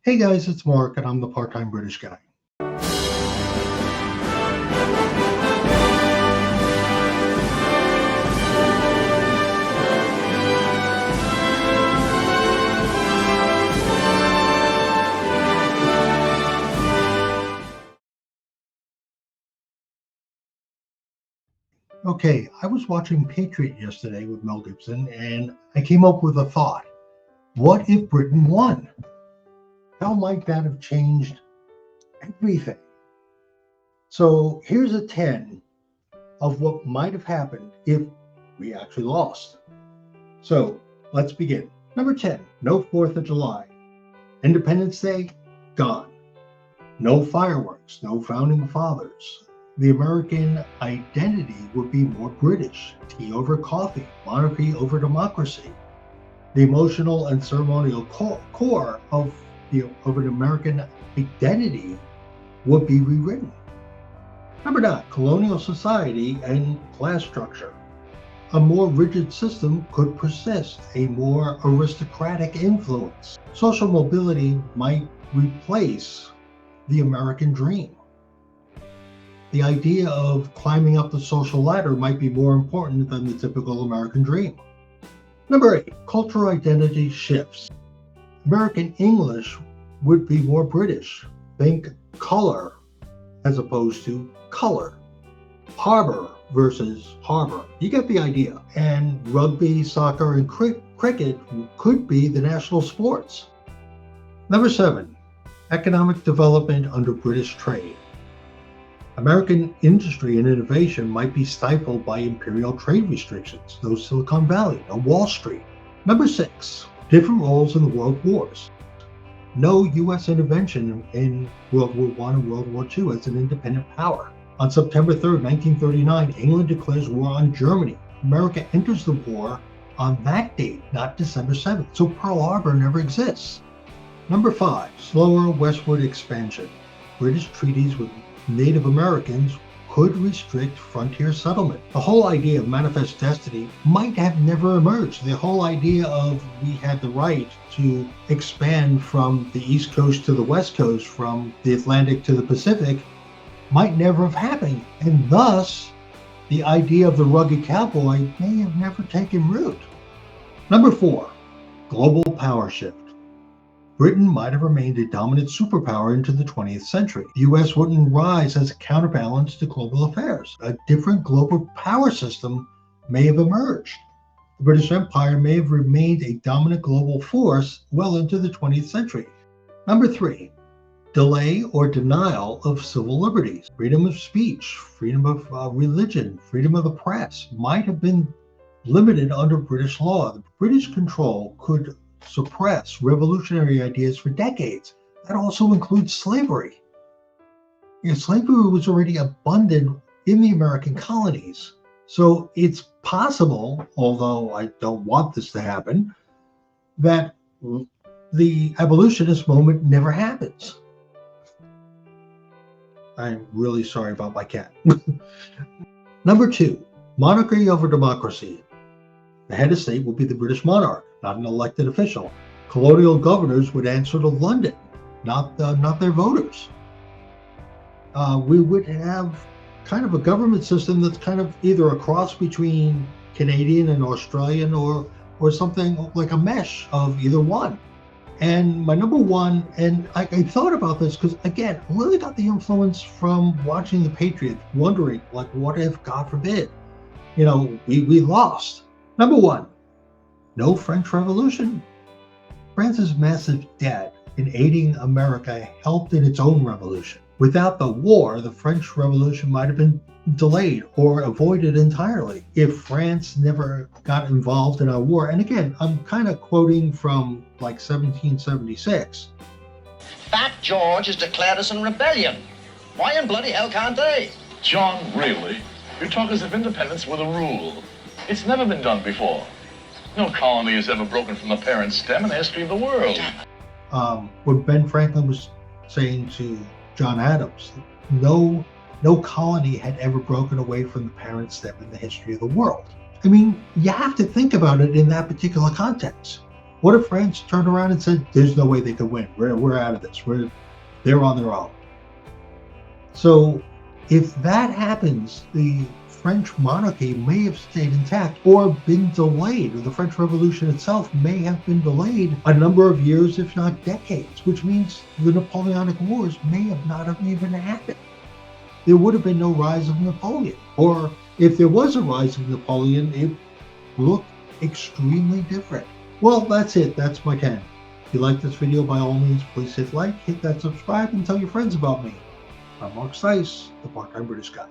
Hey guys, it's Mark, and I'm the part-time British guy. Okay, I was watching Patriot yesterday with Mel Gibson, and I came up with a thought. What if Britain won? How might that have changed everything? So here's a 10 of what might have happened if we actually lost. So let's begin. Number 10, no 4th of July. Independence Day, gone. No fireworks, no founding fathers. The American identity would be more British. Tea over coffee, monarchy over democracy. The emotional and ceremonial core of an American identity would be rewritten. Number 9, colonial society and class structure. A more rigid system could persist, a more aristocratic influence. Social mobility might replace the American dream. The idea of climbing up the social ladder might be more important than the typical American dream. Number 8, cultural identity shifts. American English would be more British. Think color as opposed to color. Harbor versus harbor. You get the idea. And rugby, soccer, and cricket could be the national sports. Number 7, economic development under British trade. American industry and innovation might be stifled by imperial trade restrictions. No Silicon Valley, no Wall Street. Number 6, different roles in the world wars. No U.S. intervention in World War I and World War II as an independent power. On September 3rd, 1939, England declares war on Germany. America enters the war on that date, not December 7th, so Pearl Harbor never exists. Number 5, slower westward expansion. British treaties with Native Americans could restrict frontier settlement. The whole idea of manifest destiny might have never emerged. The whole idea of we had the right to expand from the East Coast to the West Coast, from the Atlantic to the Pacific, might never have happened. And thus, the idea of the rugged cowboy may have never taken root. Number 4, global power shift. Britain might have remained a dominant superpower into the 20th century. The US wouldn't rise as a counterbalance to global affairs. A different global power system may have emerged. The British Empire may have remained a dominant global force well into the 20th century. Number 3, delay or denial of civil liberties. Freedom of speech, freedom of religion, freedom of the press might have been limited under British law. The British control could suppress revolutionary ideas for decades. That also includes slavery. Slavery was already abundant in the American colonies. So it's possible, although I don't want this to happen, that the abolitionist moment never happens. I'm really sorry about my cat. Number 2, monarchy over democracy. The head of state would be the British monarch, not an elected official. Colonial governors would answer to London, not their voters. We would have kind of a government system that's kind of either a cross between Canadian and Australian, or something like a mesh of either one. And my number 1, and I thought about this because, again, I really got the influence from watching The Patriot, wondering, like, what if, God forbid, we lost? Number 1, no French Revolution. France's massive debt in aiding America helped in its own revolution. Without the war, the French Revolution might have been delayed or avoided entirely if France never got involved in our war. And again, I'm kind of quoting from like 1776. Fat George has declared us in rebellion. Why in bloody hell can't they? John, really? You talk as if independence were the rule. It's never been done before. No colony has ever broken from the parent stem in the history of the world. What Ben Franklin was saying to John Adams, no colony had ever broken away from the parent stem in the history of the world. I mean, you have to think about it in that particular context. What if France turned around and said, there's no way they could win. We're out of this. They're on their own. So if that happens, the French monarchy may have stayed intact or been delayed, or the French Revolution itself may have been delayed a number of years, if not decades, which means the Napoleonic Wars may have not have even happened. There would have been no rise of Napoleon. Or if there was a rise of Napoleon, it looked extremely different. Well, that's it. That's my 10. If you like this video, by all means, please hit like, hit that subscribe, and tell your friends about me. I'm Mark Stise, the part-time British guy.